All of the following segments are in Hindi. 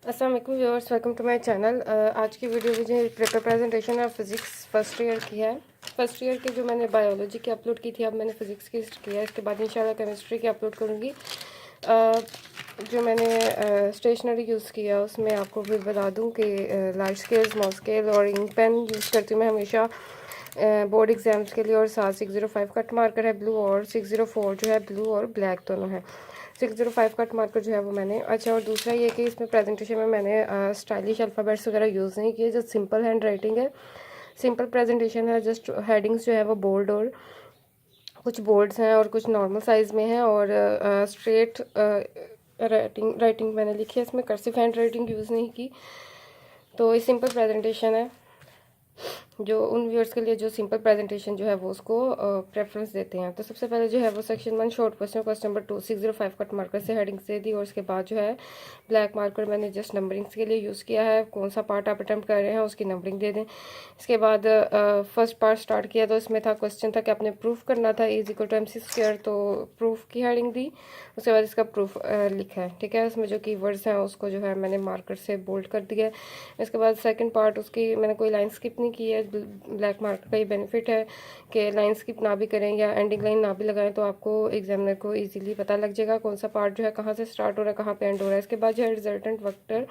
अस्सलाम वालेकुम viewers, welcome to my channel. आज की वीडियो मुझे पेपर प्रेजेंटेशन है फिज़िक्स फर्स्ट ईयर की है। फर्स्ट ईयर की जो मैंने बायोलॉजी की अपलोड की थी, अब मैंने फ़िज़िक्स की किया है। इसके बाद इंशाल्लाह केमिस्ट्री की अपलोड करूँगी। जो मैंने स्टेशनरी यूज़ किया उसमें आपको भी बता दूँ कि लार्ज स्केल, स्मॉल स्केल और इंक पेन यूज़ करती हूँ मैं हमेशा बोर्ड एग्ज़ाम्स के लिए। और साथ 605 कट मार्कर है ब्लू, और 604 जो है ब्लू और ब्लैक दोनों है। 605 कट मार्कर जो है वो मैंने अच्छा। और दूसरा ये कि इसमें प्रेजेंटेशन में मैंने स्टाइलिश अल्फ़ाबेट्स वगैरह यूज़ नहीं किए, जो सिंपल हैंड राइटिंग है, सिंपल प्रेजेंटेशन है। जस्ट हेडिंग्स जो है वो बोल्ड और कुछ बोल्ड्स हैं और कुछ नॉर्मल साइज़ में हैं। और स्ट्रेट राइटिंग मैंने लिखी है, इसमें कर्सिव हैंड राइटिंग यूज़ नहीं की। तो ये सिंपल प्रेजेंटेशन है जो उन व्यूअर्स के लिए जो सिंपल प्रेजेंटेशन जो है वो उसको प्रेफरेंस देते हैं। तो सबसे पहले जो है वो section 1 short question, question number 2 605 cut marker से हेडिंग से दी। और उसके बाद जो है ब्लैक मार्कर मैंने जस्ट नंबरिंग्स के लिए यूज़ किया है। कौन सा पार्ट आप अटैम्प्ट कर रहे हैं उसकी नंबरिंग दे दें। इसके बाद फर्स्ट पार्ट स्टार्ट किया तो इसमें था क्वेश्चन था कि आपने प्रूफ करना था is equal to MC square, तो प्रूफ की हेडिंग दी। उसके बाद इसका प्रूफ लिखा है, ठीक है। उसमें जो कीवर्ड्स हैं उसको जो है मैंने मार्कर से बोल्ड कर दिया है। इसके बाद सेकंड पार्ट उसकी मैंने कोई लाइन स्किप नहीं की है। ब्लैक मार्कर का ये बेनिफिट है कि लाइन स्किप ना भी करें या एंडिंग लाइन ना भी लगाएं तो आपको एग्जामिनर को इजीली पता लग जाएगा कौन सा पार्ट जो है कहाँ से स्टार्ट हो रहा है, कहाँ पे एंड हो रहा है। इसके बाद जो है रिजल्टेंट वेक्टर,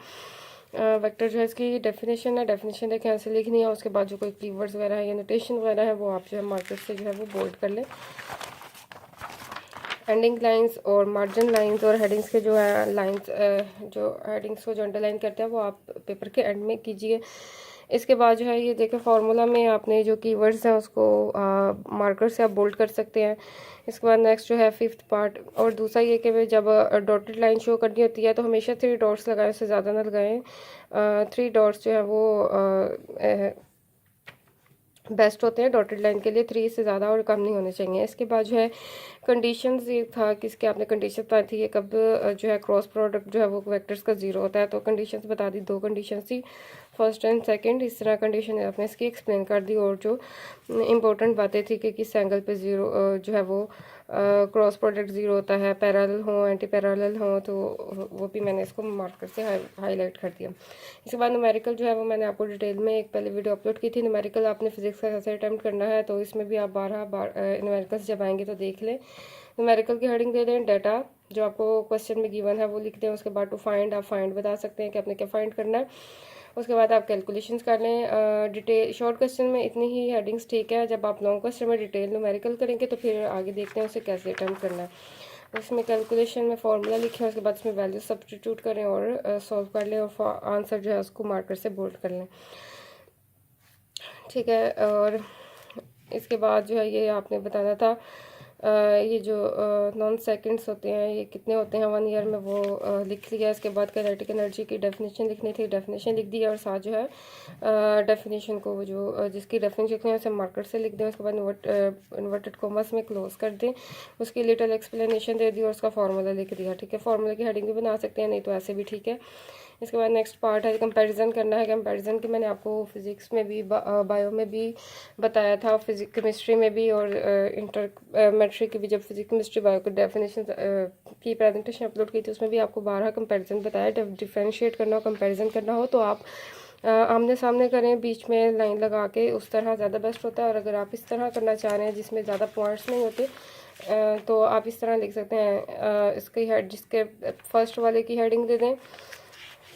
वेक्टर जो है इसकी डेफिनेशन है, डेफिनेशन देखें ऐसे लिखनी है। उसके बाद जो कोई कीवर्ड्स वगैरह है या नोटेशन वगैरह है वो आप जो है मार्कर से जो है वो बोल्ड कर लें। एंडिंग लाइंस और मार्जिन लाइंस और हेडिंग्स के जो है लाइंस, जो हेडिंग्स को जो अंडरलाइन करते हैं वो आप पेपर के एंड में कीजिए। इसके बाद जो है ये देखें फार्मूला में आपने जो कीवर्ड्स हैं उसको मार्कर से आप बोल्ड कर सकते हैं। इसके बाद नेक्स्ट जो है फिफ्थ पार्ट, और दूसरा ये कि जब डॉटेड लाइन शो करनी होती है तो हमेशा 3 डॉट्स लगाएं, उससे ज़्यादा ना लगाएं। 3 डॉट्स जो है वो बेस्ट होते हैं डॉटेड लाइन के लिए, 3 से ज़्यादा और कम नहीं होने चाहिए। इसके बाद जो है कंडीशंस ये था कि इसके आपने कंडीशन बताई थी कब जो है क्रॉस प्रोडक्ट जो है वो वेक्टर्स का 0 होता है। तो कंडीशंस बता दी, 2 कंडीशन थी, फर्स्ट एंड सेकंड। इस तरह कंडीशन आपने इसकी एक्सप्लेन कर दी। और जो इम्पोर्टेंट बातें थी कि किस एंगल पे 0 जो है वो क्रॉस प्रोडक्ट 0 होता है, पैरेलल हो, एंटी पैरेलल हो, तो वो भी मैंने इसको मार्कर से हाईलाइट कर दिया। इसके बाद न्यूमेरिकल जो है वो मैंने आपको डिटेल में एक पहले वीडियो अपलोड की थी। न्यूमेरिकल आपने फिजिक्स का कैसे अटैम्प्ट करना है तो इसमें भी आप 12 बार न्यूमेरिकल्स जब आएंगे तो देख लें। न्यूमेरिकल की हेडिंग दे दें, डाटा जो आपको क्वेश्चन में गिवन है वो लिख दें। उसके बाद टू फाइंड, आप फाइंड बता सकते हैं कि आपने क्या फाइंड करना है। उसके बाद आप कैलकुलेशंस कर लें। डिटेल शॉर्ट क्वेश्चन में इतनी ही हेडिंग्स ठीक है। जब आप लॉन्ग क्वेश्चन में डिटेल न्यूमेरिकल करेंगे तो फिर आगे देखते हैं उसे कैसे अटैम्प्ट करना है। उसमें कैलकुलेशन में फार्मूला लिखे, उसके बाद उसमें वैल्यू सब्स्टिट्यूट करें और सॉल्व कर लें और आंसर जो है उसको मार्कर से बोल्ड कर लें, ठीक है। और इसके बाद जो है ये आपने बताना था ये जो नॉन सेकंड्स होते हैं ये कितने होते हैं 1 ईयर में, वो लिख लिया। इसके बाद काइनेटिक एनर्जी की डेफिनेशन लिखनी थी, डेफिनेशन लिख दी। और साथ जो है डेफिनेशन को जो जिसकी डेफिनेशन लिखनी है उसे मार्कर से लिख दें। उसके बाद इन्वर्टेड कॉमर्स में क्लोज कर दें, उसकी लिटिल एक्सप्लेनेशन दे दी और उसका फार्मूला लिख दिया, ठीक है। फार्मूला की हेडिंग भी बना सकते हैं, नहीं तो ऐसे भी ठीक है। इसके बाद नेक्स्ट पार्ट है कंपैरिजन करना है। कंपैरिजन की मैंने आपको फिजिक्स में भी बायो में भी बताया था, फिजिक्स केमिस्ट्री में भी, और इंटर मेट्रिक की भी जब फिजिक्स केमिस्ट्री बायो की डेफिनेशन की प्रेजेंटेशन अपलोड की थी उसमें भी आपको 12 कंपैरिजन बताया। जब डिफ्रेंशिएट करना हो, कंपैरिजन करना हो तो आप आमने सामने करें, बीच में लाइन लगा के, उस तरह ज़्यादा बेस्ट होता है। और अगर आप इस तरह करना चाह रहे हैं जिसमें ज़्यादा पॉइंट्स नहीं होते तो आप इस तरह लिख सकते हैं। इसकी हेड जिसके फर्स्ट वाले की हेडिंग दे दें,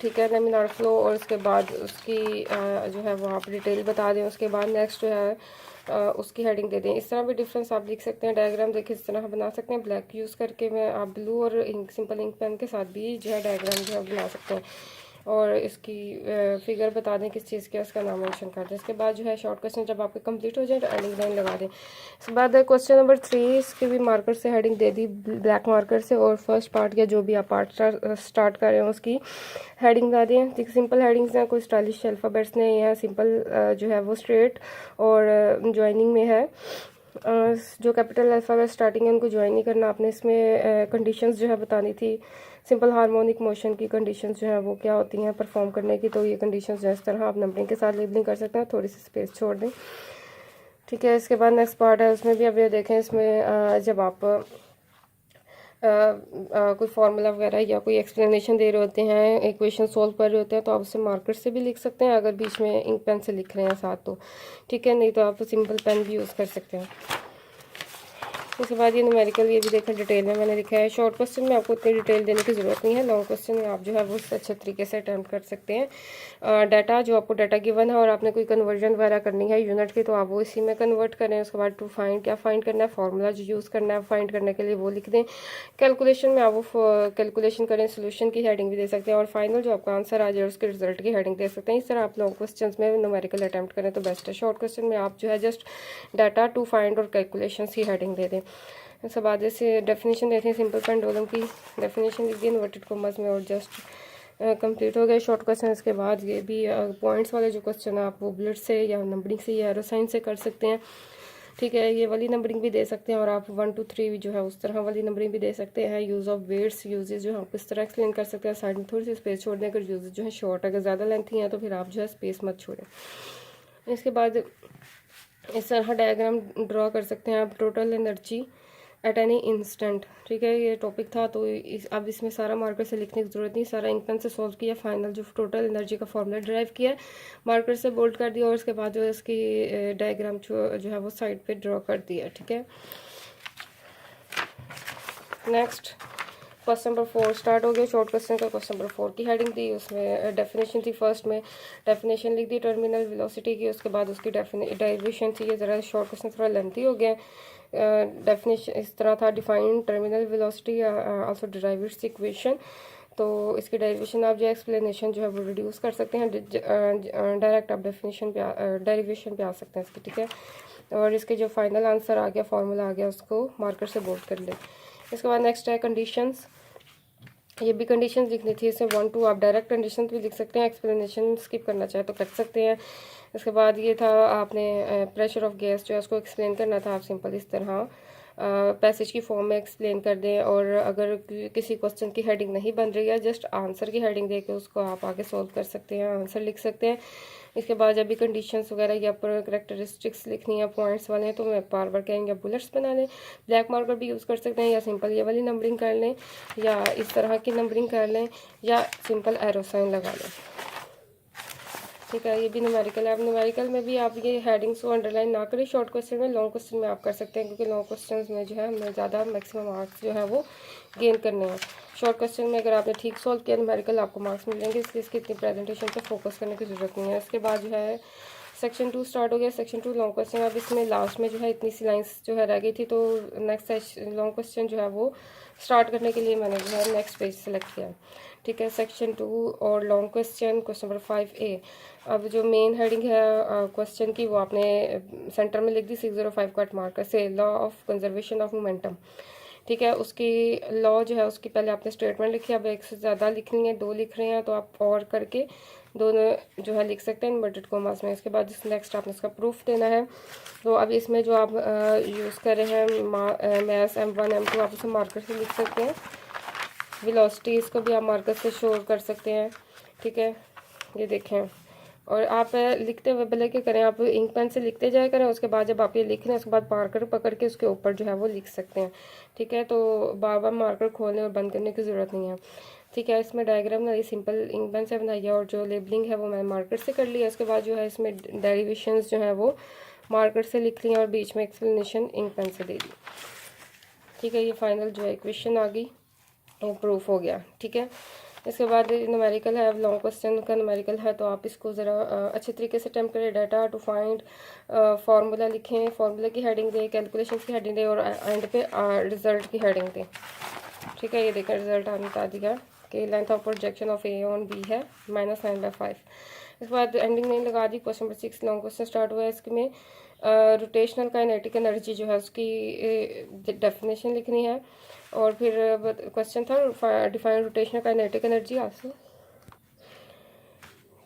ठीक है, लेमिनार फ्लो, और उसके बाद उसकी जो है वो आप डिटेल बता दें। उसके बाद नेक्स्ट जो है उसकी हेडिंग दे दें। इस तरह भी डिफरेंस आप लिख सकते हैं। डायग्राम देखिए इस तरह बना सकते हैं, ब्लैक यूज़ करके मैं आप ब्लू और सिंपल इंक पेन के साथ भी जो है डायग्राम जो है बना सकते हैं। और इसकी फिगर बता दें किस चीज़ के, उसका नाम मेंशन कर दें। इसके बाद जो है शॉर्ट क्वेश्चन जब आपके कंप्लीट हो जाए तो एंडिंग लाइन लगा दें। इसके बाद क्वेश्चन नंबर 3 इसके भी मार्कर से हेडिंग दे दी, ब्लैक मार्कर से। और फर्स्ट पार्ट या जो भी आप पार्ट स्टार्ट कर रहे हैं उसकी हेडिंग बता दें। सिंपल हेडिंग्स हैं, कोई स्टाइलिश अल्फ़ाबेट्स नहीं है, सिंपल जो है वो स्ट्रेट और ज्वाइनिंग में है। जो कैपिटल अल्फ़ाबेट स्टार्टिंग है उनको ज्वाइन नहीं करना आपने। इसमें कंडीशंस जो है बतानी थी, सिंपल हार्मोनिक मोशन की कंडीशंस जो है वो क्या होती हैं परफॉर्म करने की। तो ये कंडीशंस जो है इस तरह आप नंबरिंग के साथ लेबलिंग कर सकते हैं, थोड़ी सी स्पेस छोड़ दें, ठीक है। इसके बाद नेक्स्ट पार्ट है, उसमें भी अब ये देखें, इसमें जब आप कोई फार्मूला वगैरह या कोई एक्सप्लेनेशन दे रहे होते हैं, इक्वेशन सॉल्व कर रहे होते हैं, तो आप उसे मार्कर से भी लिख सकते हैं, अगर बीच में इंक पेन से लिख रहे हैं साथ तो ठीक है, नहीं तो आप सिंपल पेन भी यूज़ कर सकते हैं। उसके बाद ये न्यूमेरिकल, ये भी देखा डिटेल में मैंने लिखा है। शॉर्ट क्वेश्चन में आपको इतनी डिटेल देने की ज़रूरत नहीं है, लॉन्ग क्वेश्चन में आप जो है वो अच्छे तरीके से अटैम्प्ट कर सकते हैं। डाटा जो आपको डाटा गिवन है और आपने कोई कन्वर्जन वगैरह करनी है यूनिट की, तो आप वो इसी में कन्वर्ट करें। उसके बाद टू फाइंड, क्या फाइंड करना है, फार्मूला जो यूज़ करना है फाइंड करने के लिए वो लिख दें। कैलकुलेशन में आप वो कैलकुलेशन करें, सोल्यूशन की हेडिंग भी दे सकते हैं, और फाइनल जो आपका आंसर आ जाए उसके रिजल्ट की हेडिंग दे सकते हैं। इस तरह आप लॉन्ग क्वेश्चन में न्यूमेरिकल अटैम्प्ट करें तो बेस्ट है। शॉर्ट क्वेश्चन में आप जो है जस्ट डाटा, टू फाइंड और कैलकुलेशन की हेडिंग दे दें। उसके बाद जैसे डेफिनेशन देते हैं, सिंपल पेंडुलम की डेफिनेशन लिख दी इन्वर्टेड कॉमर्स में, और जस्ट कंप्लीट हो गए शॉर्ट क्वेश्चन। इसके बाद ये भी पॉइंट्स वाले जो क्वेश्चन है आप वो बुलेट से या नंबरिंग से या एरो साइन से कर सकते हैं, ठीक है। ये वाली नंबरिंग भी दे सकते हैं, और आप 1 2 3 जो है उस तरह वाली नंबरिंग भी दे सकते हैं। यूज़ ऑफ वेट्स, यूजेज जो है आप इस तरह एक्सप्लेन कर सकते हैं, साइड में थोड़ी सी स्पेस छोड़ दें अगर यूजेज जो है शॉर्ट, अगर ज़्यादा लेंथी हैं तो फिर आप जो है स्पेस मत छोड़ें। इसके बाद इस तरह डायग्राम ड्रॉ कर सकते हैं आप, total energy at any instant, ठीक है। ये टॉपिक था तो अब इसमें सारा मार्कर से लिखने की ज़रूरत नहीं, सारा इंक पेन से सॉल्व किया, फाइनल जो टोटल एनर्जी का फॉर्मूला ड्राइव किया, मार्कर से बोल्ड कर दिया, और उसके बाद जो है इसकी डायग्राम जो है वो साइड पे ड्रॉ कर दिया, ठीक है। नेक्स्ट क्वेश्चन नंबर 4 स्टार्ट हो गया। शॉर्ट क्वेश्चन का क्वेश्चन नंबर 4 की हेडिंग दी, उसमें डेफिनेशन थी, फर्स्ट में डेफिनेशन लिख दी टर्मिनल वेलोसिटी की, उसके बाद उसकी डेरिवेशन थी। ये ज़रा शॉर्ट क्वेश्चन थोड़ा लेंथी हो गया। डेफिनेशन इस तरह था, define terminal velocity also derive it's equation, तो इसकी डेरिवेशन आप जो एक्सप्लेनेशन जो है वो रिड्यूस कर सकते हैं, डायरेक्ट आप डेफिनेशन पे डेरिवेशन पे आ सकते हैं इसकी, ठीक है। और इसके जो फाइनल आंसर आ गया, फार्मूला आ गया, उसको मार्कर से बोल्ड कर लें। इसके बाद नेक्स्ट है कंडीशंस, ये भी कंडीशंस लिखनी थी, इसमें 1 2 आप डायरेक्ट कंडीशन भी लिख सकते हैं, एक्सप्लेनेशन स्किप करना चाहे तो कर सकते हैं। इसके बाद ये था, आपने प्रेशर ऑफ गैस जो है उसको एक्सप्लेन करना था, आप सिंपल इस तरह पैसेज की फॉर्म में एक्सप्लेन कर दें, और अगर किसी क्वेश्चन की हेडिंग नहीं बन रही है जस्ट आंसर की हेडिंग दे के उसको आप आगे सॉल्व कर सकते हैं, आंसर लिख सकते हैं। इसके बाद जब भी कंडीशंस वगैरह या पर करेक्टरिस्टिक्स लिखनी है पॉइंट्स वाले हैं तो मैं बार बार कहेंगे आप बुलेट्स बना लें, ब्लैक मार्कर भी यूज़ कर सकते हैं, या सिंपल ये वाली नंबरिंग कर लें, या इस तरह की नंबरिंग कर लें, या सिंपल एरो साइन लगा लें, ठीक है। ये भी न्यूमेरिकल है। अब न्यूमेरिकल में भी आप ये हेडिंग्स को अंडरलाइन ना करें शॉर्ट क्वेश्चन में, लॉन्ग क्वेश्चन में आप कर सकते हैं, क्योंकि लॉन्ग क्वेश्चन में जो है हमें ज़्यादा मैक्सिमम मार्क्स जो है वो गेन करने हैं। शॉर्ट क्वेश्चन में अगर आपने ठीक सॉल्व किया न्यूमेरिकल आपको मार्क्स मिलेंगे, इसलिए इसकी इतनी प्रेजेंटेशन पर फोकस करने की ज़रूरत नहीं है। इसके बाद जो है सेक्शन 2 स्टार्ट हो गया। सेक्शन 2 लॉन्ग क्वेश्चन, अब इसमें लास्ट में जो है इतनी सी लाइन्स जो है रह गई थी, तो नेक्स्ट लॉन्ग क्वेश्चन जो है वो स्टार्ट करने के लिए मैंने जो है नेक्स्ट पेज सेलेक्ट किया, ठीक है। सेक्शन 2 और लॉन्ग क्वेश्चन नंबर 5A। अब जो मेन हेडिंग है क्वेश्चन की वो आपने सेंटर में लिख दी 605 कट मार्कर से, law of conservation of momentum, ठीक है। उसकी लॉ जो है उसकी पहले आपने स्टेटमेंट लिखी, अब एक से ज़्यादा लिखनी है, 2 लिख रहे हैं तो आप और करके दोनों जो है लिख सकते हैं इन्वर्टेड कॉमास में। इसके बाद नेक्स्ट आपने इसका प्रूफ देना है। तो अब इसमें जो आप यूज़ कर रहे हैं मैथ्स M1 M2 आप उसे मार्कर से लिख सकते हैं, वेलोसिटी इसको भी आप मार्कर से शो कर सकते हैं, ठीक है। ये देखें, और आप लिखते हुए भले के करें, आप इंक पेन से लिखते जाया करें, उसके बाद जब आप ये लिख रहे हैं उसके बाद मार्कर पकड़ के उसके ऊपर जो है वो लिख सकते हैं, ठीक है। तो बार बार मार्कर खोलने और बंद करने की ज़रूरत नहीं है, ठीक है। इसमें डायग्राम बनाइए, सिंपल इंक पेन से बनाइए, और जो लेबलिंग है वो मैंने मार्कर से कर लिया। उसके बाद जो है इसमें डेरिवेशंस जो है वो मार्कर से लिख ली और बीच में एक्सप्लेनेशन इंक पेन से दे दी, ठीक है। ये फाइनल जो है इक्वेशन आ गई, प्रूफ हो गया, ठीक है। इसके बाद न्यूमेरिकल है, लॉन्ग क्वेश्चन का न्यूमेरिकल है, तो आप इसको ज़रा अच्छे तरीके से अटेम्प्ट करें। डाटा टू फाइंड, फार्मूला लिखें, फार्मूला की हेडिंग दें, कैलकुलेशन की हेडिंग दें, और एंड पे रिजल्ट की हेडिंग दें, ठीक है। ये देखें रिजल्ट आने बता दिया कि length of projection of A on B है -9/5। इसके बाद एंडिंग नहीं लगा दी। Question number 6 long question start हुआ है। इसमें रोटेशनल काइनेटिक एनर्जी जो है उसकी डेफिनेशन लिखनी है, और फिर क्वेश्चन था define rotational kinetic energy also.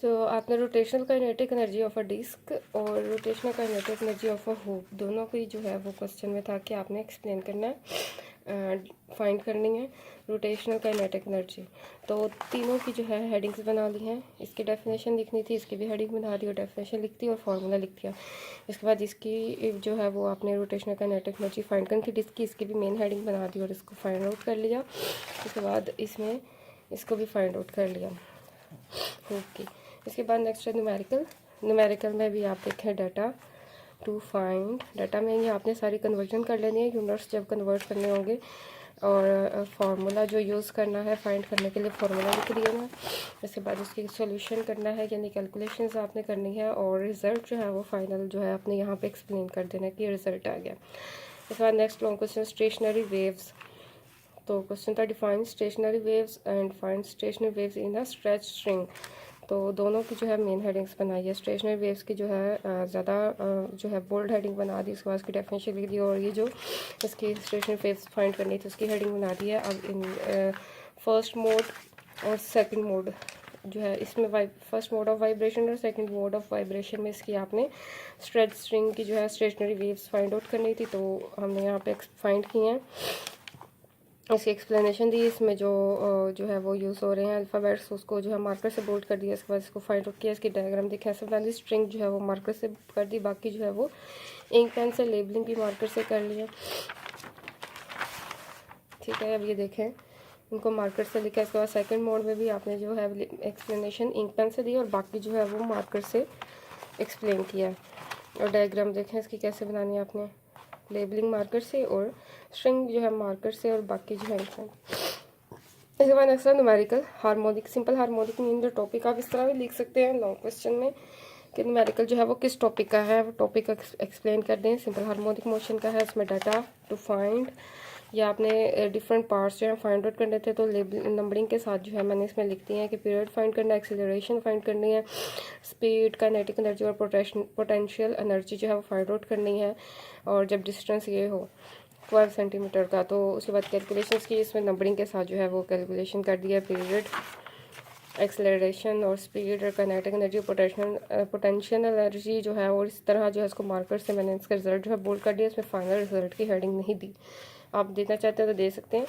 तो आपने rotational kinetic energy of a disc और rotational kinetic energy of a hoop दोनों की जो है वो क्वेश्चन में था कि आपने एक्सप्लेन करना है। फाइंड करनी है, रोटेशनल काइनेटिक एनर्जी। तो तीनों की जो है हेडिंग्स बना ली हैं। इसकी डेफिनेशन लिखनी थी, इसकी भी हेडिंग बना दी और डेफिनेशन लिख दी और फार्मूला लिख दिया। इसके बाद इसकी जो है वो आपने रोटेशनल काइनेटिक एनर्जी फाइंड करनी थी, इसकी भी मेन हेडिंग बना दी और इसको फाइंड आउट कर लिया। उसके बाद इसमें इसको भी फाइंड आउट कर लिया। ओके, इसके बाद नेक्स्ट है न्यूमेरिकल। न्यूमेरिकल में भी आप देखें डाटा टू फाइंड, डाटा में ये आपने सारी कन्वर्जन कर लेनी है, यूनिट्स जब कन्वर्ट करने होंगे। और फार्मूला जो यूज़ करना है फाइंड करने के लिए फार्मूला लिख दिया है। इसके बाद उसकी सॉल्यूशन करना है, यानी कैलकुलेशंस आपने करनी है और रिज़ल्ट जो है वो फाइनल जो है आपने यहाँ पे एक्सप्लेन कर देना है कि रिज़ल्ट आ गया। इसके बाद next long question stationery waves. तो क्वेश्चन था define stationery waves and find stationery waves in a stretch string. तो दोनों की जो है मेन हेडिंग्स बनाई है। स्टेशनरी वेव्स की जो है ज़्यादा जो है बोल्ड हेडिंग बना दी, उसके बाद उसकी डेफिनेशन लिख दी और ये जो इसकी स्टेशनरी वेव्स फाइंड करनी थी उसकी हेडिंग बना दी है। अब इन फर्स्ट मोड और सेकंड मोड जो है इसमें फर्स्ट मोड ऑफ वाइब्रेशन और सेकंड मोड ऑफ वाइब्रेशन में इसकी आपने स्ट्रेच स्ट्रिंग की जो है स्टेशनरी वेव्स फाइंड आउट करनी थी, तो हमने यहाँ पे फाइंड की हैं। इसकी एक्सप्लेनेशन दी, इसमें जो है वो यूज़ हो रहे हैं अल्फ़ाबेट्स, उसको जो है मार्कर से बोल्ड कर दिया। इसके बाद इसको फाइंड आउट किया, इसकी डायग्राम देखा, ऐसे बना दी। स्ट्रिंग जो है वो मार्कर से कर दी, बाकी जो है वो इंक पेन से लेबलिंग भी मार्कर से कर लिया। ठीक है, अब ये देखें इनको मार्कर से लिखा। इसके बाद सेकंड मोड में भी आपने जो है एक्सप्लेनेशन इंक पेन से दी और बाकी जो है वो मार्कर से एक्सप्लेन किया। और डायग्राम देखें इसकी कैसे बनानी है आपने, लेबलिंग मार्कर से और स्ट्रिंग जो है मार्कर से और बाकी जो है इंसान। इसके बाद नेक्स्ट है numerical harmonic. Simple harmonic mean जो टॉपिक आप इस तरह भी लिख सकते हैं लॉन्ग क्वेश्चन में कि न्यूमेरिकल जो है वो किस टॉपिक का है, वो टॉपिक एक्सप्लेन कर दें। सिंपल हार्मोनिक मोशन का है, उसमें डाटा टू फाइंड या आपने डिफरेंट पार्ट्स जो है फाइंड आउट करने थे, तो लेबल नंबरिंग के साथ जो है मैंने इसमें लिख दिया है कि पीरियड फाइंड करना है, एक्सेलरेशन फाइंड करनी है, स्पीड, काइनेटिक एनर्जी और पोटेंशियल एनर्जी जो है वो फाइंड आउट करनी है। और जब डिस्टेंस ये हो 12 सेंटीमीटर का, तो उसके बाद कैलकुलेशंस की, इसमें नंबरिंग के साथ जो है वो कैलकुलेशन कर दिया। पीरियड, एक्सेलरेशन और स्पीड और काइनेटिक एनर्जी, पोटेंशियल एनर्जी जो है, और इस तरह जो है इसको मार्कर से मैंने इसका रिजल्ट जो है बोल्ड कर दिया। इसमें फाइनल रिजल्ट की हेडिंग नहीं दी, आप देना चाहते हैं तो दे सकते हैं।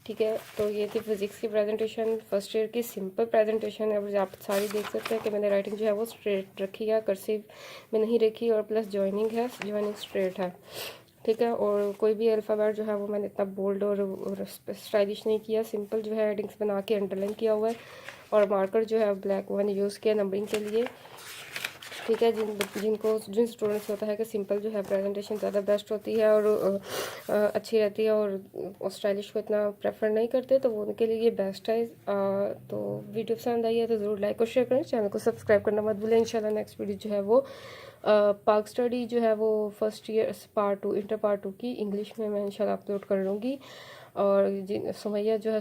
ठीक है, तो ये थी फिजिक्स की प्रेजेंटेशन, फर्स्ट ईयर की सिंपल प्रेजेंटेशन है। आप सारी देख सकते हैं कि मैंने राइटिंग जो है वो स्ट्रेट रखी है, कर्सिव में नहीं रखी, और प्लस जॉइनिंग है, जॉइनिंग स्ट्रेट है। ठीक है, और कोई भी अल्फ़ाबेट जो है वो मैंने इतना बोल्ड और स्टाइलिश नहीं किया, सिंपल जो है हेडिंग्स बना के अंडरलाइन किया हुआ है और मार्कर जो है ब्लैक वन यूज़ किया नंबरिंग के लिए। ठीक है, जिन स्टूडेंट्स होता है कि सिंपल जो है प्रेजेंटेशन ज़्यादा बेस्ट होती है और अच्छी रहती है और स्टाइलिश को इतना प्रेफर नहीं करते, तो वो उनके लिए ये बेस्ट है। तो वीडियो पसंद आई है तो ज़रूर लाइक और शेयर करें, चैनल को सब्सक्राइब करना मत भूलें। इंशाल्लाह नेक्स्ट वीडियो जो है वो पाक स्टडी जो है वो first year part 2 inter part 2 की इंग्लिश में मैं इंशाल्लाह अपलोड कर लूँगी। और जिन सुमैया जो है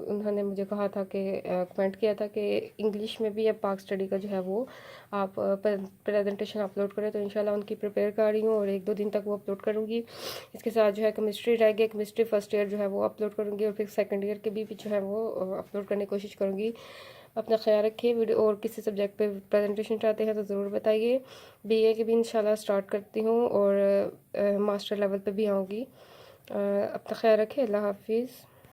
उन्होंने मुझे कहा था कि कमेंट किया था कि इंग्लिश में भी अब पाक स्टडी का जो है वो आप प्रेजेंटेशन अपलोड करें, तो इंशाल्लाह उनकी प्रिपेयर कर रही हूँ और 1-2 दिन तक वो अपलोड करूँगी। इसके साथ जो है केमिस्ट्री रह गई, केमिस्ट्री फर्स्ट ईयर जो है वो अपलोड करूँगी और फिर सेकेंड ईयर के भी जो है वो अपलोड करने की कोशिश करूँगी। अपना ख्याल रखिए। वीडियो और किसी सब्जेक्ट पे प्रेजेंटेशन चाहते हैं तो ज़रूर बताइए। बीए की भी इंशाल्लाह स्टार्ट करती हूँ और मास्टर लेवल पे भी आऊँगी। अपना ख्याल रखिए। अल्लाह हाफिज़।